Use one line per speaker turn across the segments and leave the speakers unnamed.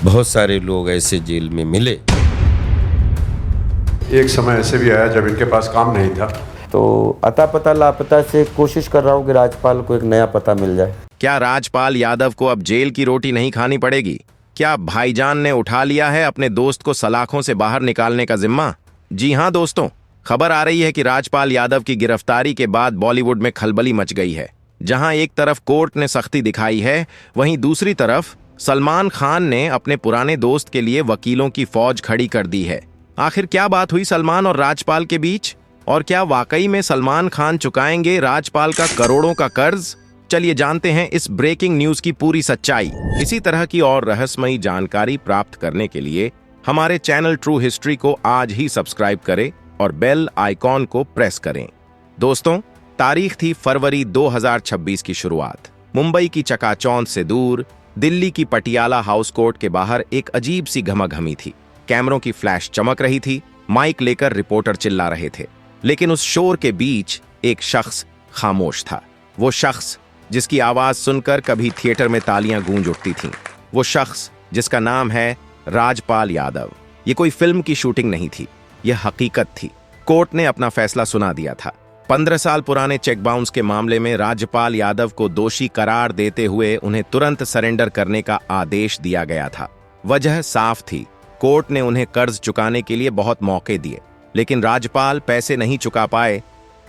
बहुत सारे लोग ऐसे जेल में मिले।
एक समय ऐसे भी आया जब इनके पास काम नहीं था।
तो अता पता लापता से कोशिश कर रहा हूँ कि राजपाल को एक नया पता मिल जाए।
क्या राजपाल यादव को अब जेल की रोटी नहीं खानी पड़ेगी? क्या भाईजान ने उठा लिया है अपने दोस्त को सलाखों से बाहर निकालने का जिम्मा? जी हां दोस्तों, खबर आ रही है कि राजपाल यादव की गिरफ्तारी के बाद बॉलीवुड में खलबली मच गई है। जहां एक तरफ कोर्ट ने सख्ती दिखाई है, वहीं दूसरी तरफ सलमान खान ने अपने पुराने दोस्त के लिए वकीलों की फौज खड़ी कर दी है। आखिर क्या बात हुई सलमान और राजपाल के बीच, और क्या वाकई में सलमान खान चुकाएंगे राजपाल का करोड़ों का कर्ज? चलिए जानते हैं इस ब्रेकिंग न्यूज की पूरी सच्चाई। इसी तरह की और रहस्यमयी जानकारी प्राप्त करने के लिए हमारे चैनल ट्रू हिस्ट्री को आज ही सब्सक्राइब करें और बेल आइकॉन को प्रेस करें। दोस्तों, तारीख थी फरवरी 2026 की शुरुआत। मुंबई की चकाचौंध से दूर दिल्ली की पटियाला हाउस कोर्ट के बाहर एक अजीब सी घमाघमी थी। कैमरों की फ्लैश चमक रही थी, माइक लेकर रिपोर्टर चिल्ला रहे थे, लेकिन उस शोर के बीच एक शख्स खामोश था। वो शख्स जिसकी आवाज सुनकर कभी थिएटर में तालियां गूंज उठती थीं। वो शख्स जिसका नाम है राजपाल यादव। ये कोई फिल्म की शूटिंग नहीं थी, यह हकीकत थी। कोर्ट ने अपना फैसला सुना दिया था। 15 साल पुराने चेक बाउंस के मामले में राजपाल यादव को दोषी करार देते हुए उन्हें तुरंत सरेंडर करने का आदेश दिया गया था। वजह साफ थी, कोर्ट ने उन्हें कर्ज चुकाने के लिए बहुत मौके दिए, लेकिन राजपाल पैसे नहीं चुका पाए।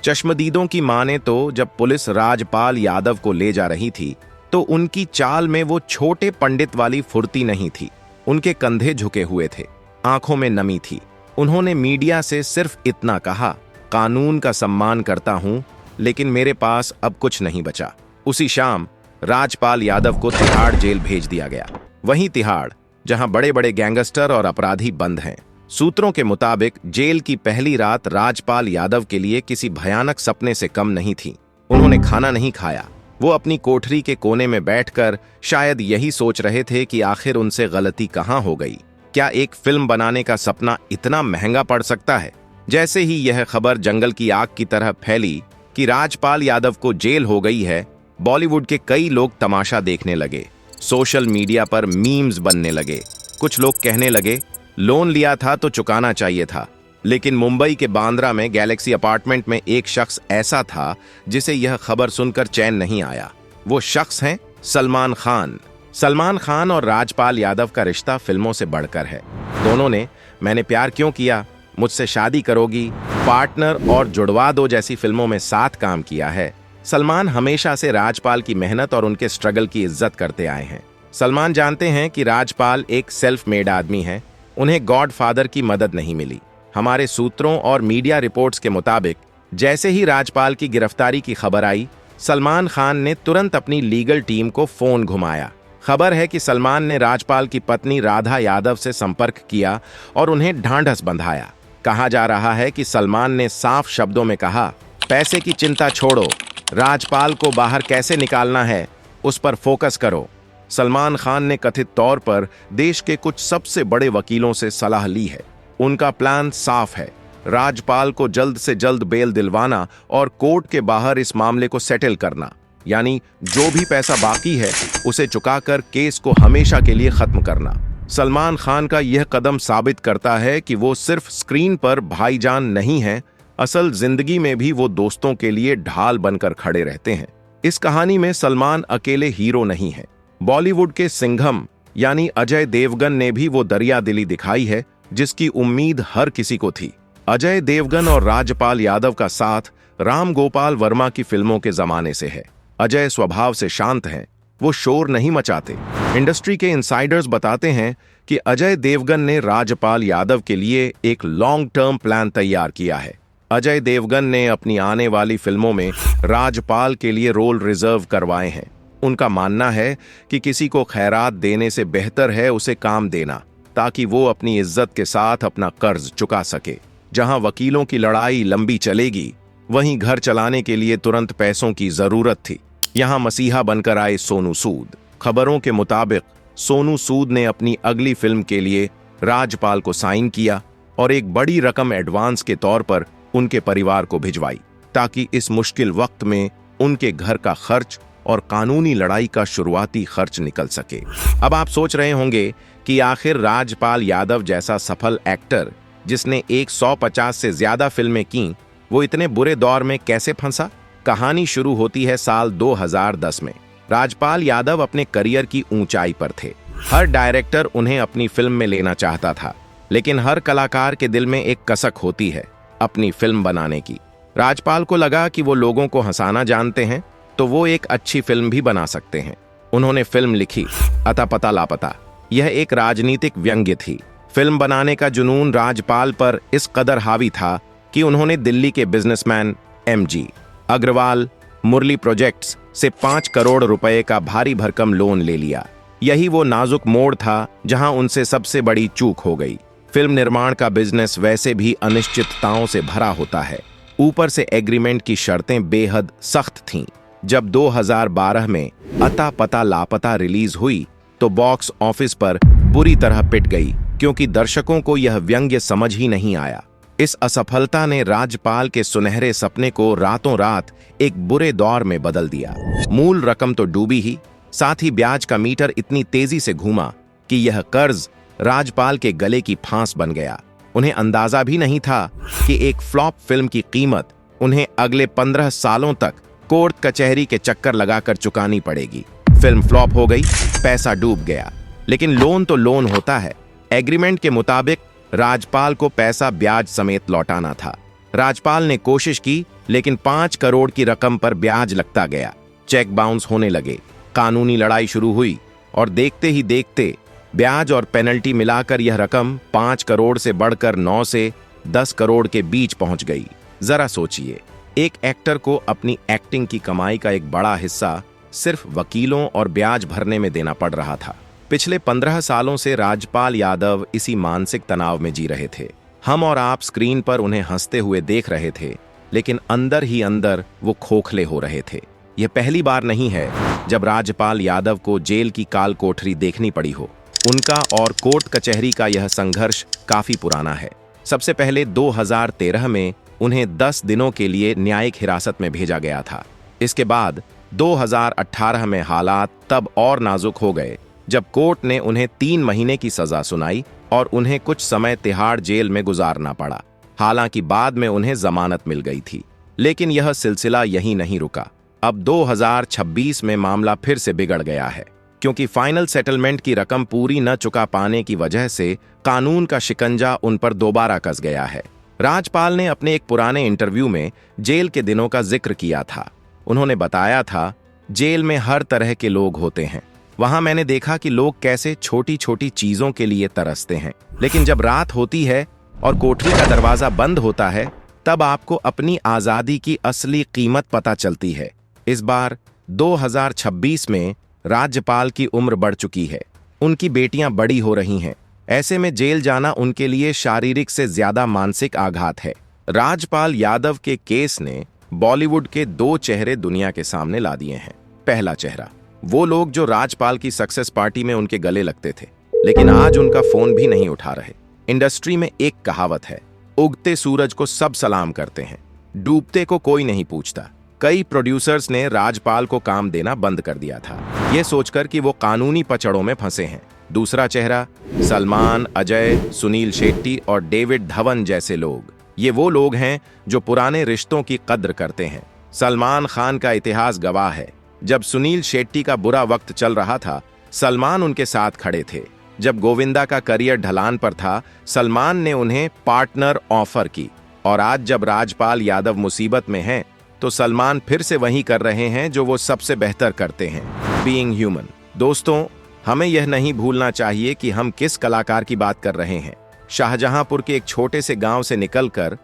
चश्मदीदों की माने तो जब पुलिस राजपाल यादव को ले जा रही थी तो उनकी चाल में वो छोटे पंडित वाली फुर्ती नहीं थी। उनके कंधे झुके हुए थे, आंखों में नमी थी। उन्होंने मीडिया से सिर्फ इतना कहा, कानून का सम्मान करता हूं, लेकिन मेरे पास अब कुछ नहीं बचा। उसी शाम राजपाल यादव को तिहाड़ जेल भेज दिया गया। वहीं तिहाड़, जहां बड़े बड़े गैंगस्टर और अपराधी बंद हैं। सूत्रों के मुताबिक जेल की पहली रात राजपाल यादव के लिए किसी भयानक सपने से कम नहीं थी। उन्होंने खाना नहीं खाया। वो अपनी कोठरी के कोने में बैठकर शायद यही सोच रहे थे कि आखिर उनसे गलती कहां हो गई। क्या एक फिल्म बनाने का सपना इतना महंगा पड़ सकता है? जैसे ही यह खबर जंगल की आग की तरह फैली कि राजपाल यादव को जेल हो गई है, बॉलीवुड के कई लोग तमाशा देखने लगे। सोशल मीडिया पर मीम्स बनने लगे। कुछ लोग कहने लगे, लोन लिया था तो चुकाना चाहिए था। लेकिन मुंबई के बांद्रा में गैलेक्सी अपार्टमेंट में एक शख्स ऐसा था जिसे यह खबर सुनकर चैन नहीं आया। वो शख्स हैं सलमान खान। सलमान खान और राजपाल यादव का रिश्ता फिल्मों से बढ़कर है। दोनों ने मैंने प्यार क्यों किया, मुझसे शादी करोगी, पार्टनर और जुड़वा दो जैसी फिल्मों में साथ काम किया है। सलमान हमेशा से राजपाल की मेहनत और उनके स्ट्रगल की इज्जत करते आए हैं। सलमान जानते हैं कि राजपाल एक सेल्फ मेड आदमी है। उन्हें गॉड फादर की मदद नहीं मिली। हमारे सूत्रों और मीडिया रिपोर्ट्स के मुताबिक जैसे ही राजपाल की गिरफ्तारी की खबर आई, सलमान खान ने तुरंत अपनी लीगल टीम को फोन घुमाया। खबर है कि सलमान ने राजपाल की पत्नी राधा यादव से संपर्क किया और उन्हें ढांढस बंधाया। कहा जा रहा है कि सलमान ने साफ शब्दों में कहा, पैसे की चिंता छोड़ो, राजपाल को बाहर कैसे निकालना है उस पर फोकस करो। सलमान खान ने कथित तौर पर देश के कुछ सबसे बड़े वकीलों से सलाह ली है। उनका प्लान साफ है, राजपाल को जल्द से जल्द बेल दिलवाना और कोर्ट के बाहर इस मामले को सेटल करना, यानी जो भी पैसा बाकी है उसे चुकाकर केस को हमेशा के लिए खत्म करना। सलमान खान का यह कदम साबित करता है कि वो सिर्फ स्क्रीन पर भाईजान नहीं है, असल जिंदगी में भी वो दोस्तों के लिए ढाल बनकर खड़े रहते हैं। इस कहानी में सलमान अकेले हीरो नहीं है। बॉलीवुड के सिंघम यानी अजय देवगन ने भी वो दरियादिली दिखाई है जिसकी उम्मीद हर किसी को थी। अजय देवगन और राजपाल यादव का साथ राम गोपाल वर्मा की फिल्मों के जमाने से है। अजय स्वभाव से शांत हैं, वो शोर नहीं मचाते। इंडस्ट्री के इनसाइडर्स बताते हैं कि अजय देवगन ने राजपाल यादव के लिए एक लॉन्ग टर्म प्लान तैयार किया है। अजय देवगन ने अपनी आने वाली फिल्मों में राजपाल के लिए रोल रिजर्व करवाए हैं। उनका मानना है कि किसी को खैरात देने से बेहतर है उसे काम देना, ताकि वो अपनी इज्जत के साथ अपना कर्ज चुका सके। जहां वकीलों की लड़ाई लंबी चलेगी, वहीं घर चलाने के लिए तुरंत पैसों की जरूरत थी। यहां मसीहा बनकर आए सोनू सूद। खबरों के मुताबिक सोनू सूद ने अपनी अगली फिल्म के लिए राजपाल को साइन किया और एक बड़ी रकम एडवांस के तौर पर उनके परिवार को भिजवाई, ताकि इस मुश्किल वक्त में उनके घर का खर्च और कानूनी लड़ाई का शुरुआती खर्च निकल सके। अब आप सोच रहे होंगे कि आखिर राजपाल यादव जैसा सफल एक्टर जिसने 150 से ज्यादा फिल्में की, वो इतने बुरे दौर में कैसे फंसा। कहानी शुरू होती है साल 2010 में। राजपाल यादव अपने करियर की ऊंचाई पर थे। हर डायरेक्टर उन्हें अपनी फिल्म में लेना चाहता था, लेकिन हर कलाकार के दिल में एक कसक होती है अपनी फिल्म बनाने की। राजपाल को लगा कि वो लोगों को हंसाना जानते हैं तो वो एक अच्छी फिल्म भी बना सकते हैं। उन्होंने फिल्म लिखी अता पता लापता। यह एक राजनीतिक व्यंग्य थी। फिल्म बनाने का जुनून राजपाल पर इस कदर हावी था कि उन्होंने दिल्ली के बिजनेसमैन MG अग्रवाल मुरली प्रोजेक्ट्स से 5 करोड़ रुपए का भारी भरकम लोन ले लिया। यही वो नाजुक मोड़ था जहां उनसे सबसे बड़ी चूक हो गई। फिल्म निर्माण का बिजनेस वैसे भी अनिश्चितताओं से भरा होता है, ऊपर से एग्रीमेंट की शर्तें बेहद सख्त थीं। जब 2012 में अता पता लापता रिलीज हुई तो बॉक्स ऑफिस पर बुरी तरह पिट गई, क्योंकि दर्शकों को यह व्यंग्य समझ ही नहीं आया। इस असफलता ने राजपाल के सुनहरे सपने को रातों रात एक बुरे दौर में बदल दिया। मूल रकम तो डूबी ही, साथ ही ब्याज का मीटर इतनी तेजी से घूमा कि यह कर्ज राजपाल के गले की फांस बन गया। उन्हें अंदाजा भी नहीं था कि एक फ्लॉप फिल्म की कीमत उन्हें अगले 15 सालों तक कोर्ट कचहरी के चक्कर लगाकर चुकानी पड़ेगी। फिल्म फ्लॉप हो गई, पैसा डूब गया, लेकिन लोन तो लोन होता है। एग्रीमेंट के मुताबिक राजपाल को पैसा ब्याज समेत लौटाना था। राजपाल ने कोशिश की, लेकिन 5 करोड़ की रकम पर ब्याज लगता गया। चेक बाउंस होने लगे, कानूनी लड़ाई शुरू हुई और देखते ही देखते ब्याज और पेनल्टी मिलाकर यह रकम 5 करोड़ से बढ़कर 9 से 10 करोड़ के बीच पहुंच गई। जरा सोचिए, एक एक्टर को अपनी एक्टिंग की कमाई का एक बड़ा हिस्सा सिर्फ वकीलों और ब्याज भरने में देना पड़ रहा था। पिछले 15 सालों से राजपाल यादव इसी मानसिक तनाव में जी रहे थे। हम और आप स्क्रीन पर उन्हें हंसते हुए देख रहे थे, लेकिन अंदर ही अंदर वो खोखले हो रहे थे। यह पहली बार नहीं है जब राजपाल यादव को जेल की काल कोठरी देखनी पड़ी हो। उनका और कोर्ट कचहरी का यह संघर्ष काफी पुराना है। सबसे पहले 2013 में उन्हें 10 दिनों के लिए न्यायिक हिरासत में भेजा गया था। इसके बाद 2018 में हालात तब और नाजुक हो गए जब कोर्ट ने उन्हें 3 महीने की सजा सुनाई और उन्हें कुछ समय तिहाड़ जेल में गुजारना पड़ा। हालांकि बाद में उन्हें जमानत मिल गई थी, लेकिन यह सिलसिला यहीं नहीं रुका। अब 2026 में मामला फिर से बिगड़ गया है, क्योंकि फाइनल सेटलमेंट की रकम पूरी न चुका पाने की वजह से कानून का शिकंजा उन पर दोबारा कस गया है। राजपाल ने अपने एक पुराने इंटरव्यू में जेल के दिनों का जिक्र किया था। उन्होंने बताया था, जेल में हर तरह के लोग होते हैं। वहां मैंने देखा कि लोग कैसे छोटी छोटी चीजों के लिए तरसते हैं, लेकिन जब रात होती है और कोठरी का दरवाजा बंद होता है, तब आपको अपनी आजादी की असली कीमत पता चलती है। इस बार 2026 में राज्यपाल की उम्र बढ़ चुकी है, उनकी बेटियां बड़ी हो रही हैं। ऐसे में जेल जाना उनके लिए शारीरिक से ज्यादा मानसिक आघात है। राजपाल यादव के केस ने बॉलीवुड के 2 चेहरे दुनिया के सामने ला दिए हैं। पहला चेहरा वो लोग जो राजपाल की सक्सेस पार्टी में उनके गले लगते थे, लेकिन आज उनका फोन भी नहीं उठा रहे। इंडस्ट्री में एक कहावत है, उगते सूरज को सब सलाम करते हैं, डूबते को कोई नहीं पूछता। कई प्रोड्यूसर्स ने राजपाल को काम देना बंद कर दिया था, यह सोचकर कि वो कानूनी पचड़ों में फंसे हैं। दूसरा चेहरा सलमान, अजय, सुनील शेट्टी और डेविड धवन जैसे लोग। ये वो लोग हैं जो पुराने रिश्तों की कद्र करते हैं। सलमान खान का इतिहास गवाह है, जब सुनील शेट्टी का बुरा वक्त चल रहा था, सलमान उनके साथ खड़े थे। जब गोविंदा का करियर ढलान पर था, सलमान ने उन्हें पार्टनर ऑफर की। और आज जब राजपाल यादव मुसीबत में हैं, तो सलमान फिर से वही कर रहे हैं जो वो सबसे बेहतर करते हैं, बीइंग ह्यूमन। दोस्तों, हमें यह नहीं भूलना चाहिए कि हम किस कलाकार की बात कर रहे हैं। शाहजहांपुर के एक छोटे से गांव से निकलकर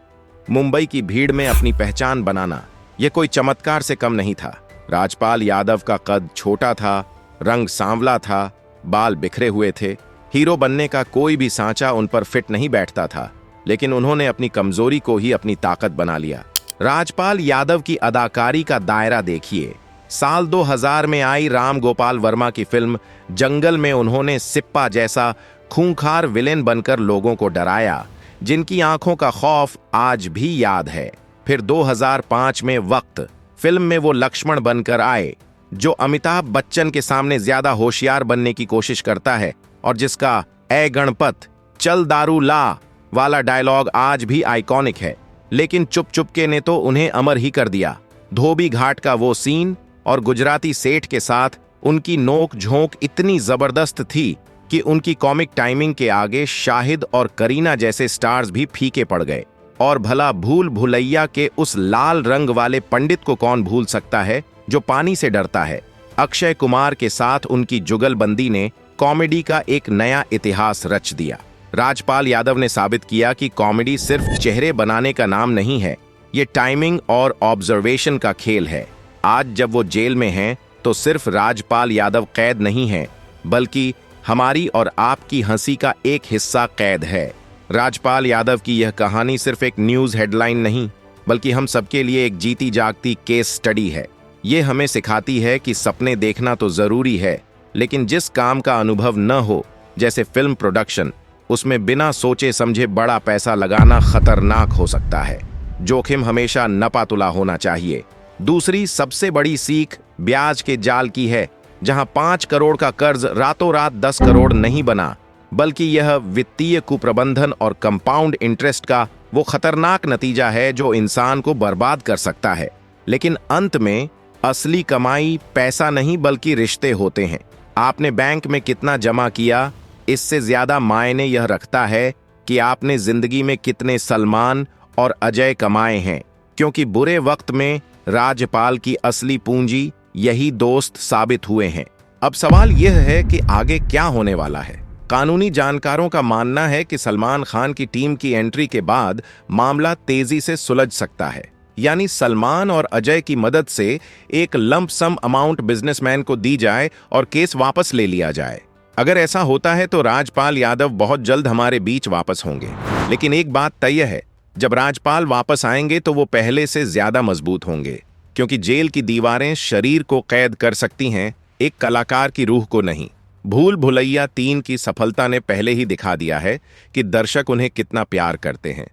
मुंबई की भीड़ में अपनी पहचान बनाना, यह कोई चमत्कार से कम नहीं था। राजपाल यादव का कद छोटा था, रंग सांवला था, बाल बिखरे हुए थे। हीरो बनने का कोई भी सांचा उन पर फिट नहीं बैठता था, लेकिन उन्होंने अपनी कमजोरी को ही अपनी ताकत बना लिया। राजपाल यादव की अदाकारी का दायरा देखिए। साल 2000 में आई राम गोपाल वर्मा की फिल्म जंगल में उन्होंने सिप्पा जैसा खूंखार विलेन बनकर लोगों को डराया, जिनकी आंखों का खौफ आज भी याद है। फिर 2005 में वक्त फिल्म में वो लक्ष्मण बनकर आए, जो अमिताभ बच्चन के सामने ज्यादा होशियार बनने की कोशिश करता है और जिसका ए गणपत चल दारू ला वाला डायलॉग आज भी आइकॉनिक है, लेकिन चुप चुपके ने तो उन्हें अमर ही कर दिया। धोबी घाट का वो सीन और गुजराती सेठ के साथ उनकी नोक झोंक इतनी जबरदस्त थी कि उनकी कॉमिक टाइमिंग के आगे शाहिद और करीना जैसे स्टार्स भी फीके पड़ गए। और भला भूल भुलैया के उस लाल रंग वाले पंडित को कौन भूल सकता है जो पानी से डरता है। अक्षय कुमार के साथ उनकी जुगलबंदी ने कॉमेडी का एक नया इतिहास रच दिया। राजपाल यादव ने साबित किया कि कॉमेडी सिर्फ चेहरे बनाने का नाम नहीं है, ये टाइमिंग और ऑब्जर्वेशन का खेल है। आज जब वो जेल में हैं तो सिर्फ राजपाल यादव कैद नहीं है, बल्कि हमारी और आपकी हंसी का एक हिस्सा कैद है। राजपाल यादव की यह कहानी सिर्फ एक न्यूज़ हेडलाइन नहीं, बल्कि हम सबके लिए एक जीती जागती केस स्टडी है। ये हमें सिखाती है कि सपने देखना तो ज़रूरी है, लेकिन जिस काम का अनुभव न हो, जैसे फिल्म प्रोडक्शन, उसमें बिना सोचे समझे बड़ा पैसा लगाना खतरनाक हो सकता है। जोखिम हमेशा नपातुला होना चाहिए। दूसरी सबसे बड़ी सीख ब्याज के जाल की है, जहां 5 करोड़ का कर्ज रातों रात 10 करोड़ नहीं बना, बल्कि यह वित्तीय कुप्रबंधन और कंपाउंड इंटरेस्ट का वो खतरनाक नतीजा है जो इंसान को बर्बाद कर सकता है। लेकिन अंत में असली कमाई पैसा नहीं बल्कि रिश्ते होते हैं। आपने बैंक में कितना जमा किया, इससे ज्यादा मायने यह रखता है कि आपने जिंदगी में कितने सलमान और अजय कमाए हैं, क्योंकि बुरे वक्त में राजपाल की असली पूंजी यही दोस्त साबित हुए हैं। अब सवाल यह है कि आगे क्या होने वाला है। कानूनी जानकारों का मानना है कि सलमान खान की टीम की एंट्री के बाद मामला तेजी से सुलझ सकता है, यानी सलमान और अजय की मदद से एक लंप सम अमाउंट बिजनेसमैन को दी जाए और केस वापस ले लिया जाए। अगर ऐसा होता है तो राजपाल यादव बहुत जल्द हमारे बीच वापस होंगे। लेकिन एक बात तय है, जब राजपाल वापस आएंगे तो वो पहले से ज्यादा मजबूत होंगे, क्योंकि जेल की दीवारें शरीर को कैद कर सकती हैं, एक कलाकार की रूह को नहीं। भूल भुलैया 3 की सफलता ने पहले ही दिखा दिया है कि दर्शक उन्हें कितना प्यार करते हैं।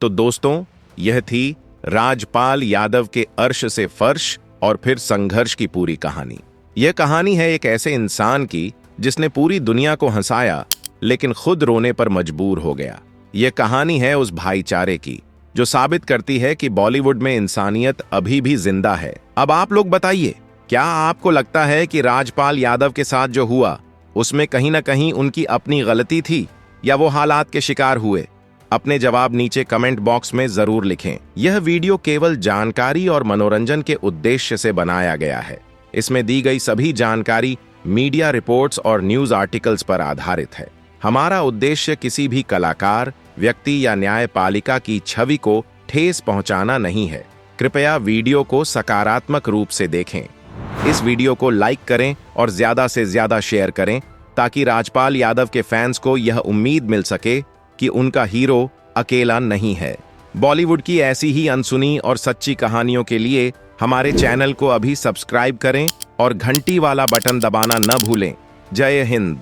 तो दोस्तों, यह थी राजपाल यादव के अर्श से फर्श और फिर संघर्ष की पूरी कहानी। यह कहानी है एक ऐसे इंसान की जिसने पूरी दुनिया को हंसाया, लेकिन खुद रोने पर मजबूर हो गया। यह कहानी है उस भाईचारे की जो साबित करती है कि बॉलीवुड में इंसानियत अभी भी जिंदा है। अब आप लोग बताइए, क्या आपको लगता है कि राजपाल यादव के साथ जो हुआ उसमें कहीं ना कहीं उनकी अपनी गलती थी, या वो हालात के शिकार हुए? अपने जवाब नीचे कमेंट बॉक्स में जरूर लिखें। यह वीडियो केवल जानकारी और मनोरंजन के उद्देश्य से बनाया गया है। इसमें दी गई सभी जानकारी मीडिया रिपोर्ट्स और न्यूज आर्टिकल्स पर आधारित है। हमारा उद्देश्य किसी भी कलाकार, व्यक्ति या न्यायपालिका की छवि को ठेस पहुंचाना नहीं है। कृपया वीडियो को सकारात्मक रूप से देखें। इस वीडियो को लाइक करें और ज्यादा से ज्यादा शेयर करें, ताकि राजपाल यादव के फैंस को यह उम्मीद मिल सके कि उनका हीरो अकेला नहीं है। बॉलीवुड की ऐसी ही अनसुनी और सच्ची कहानियों के लिए हमारे चैनल को अभी सब्सक्राइब करें और घंटी वाला बटन दबाना न भूलें। जय हिंद।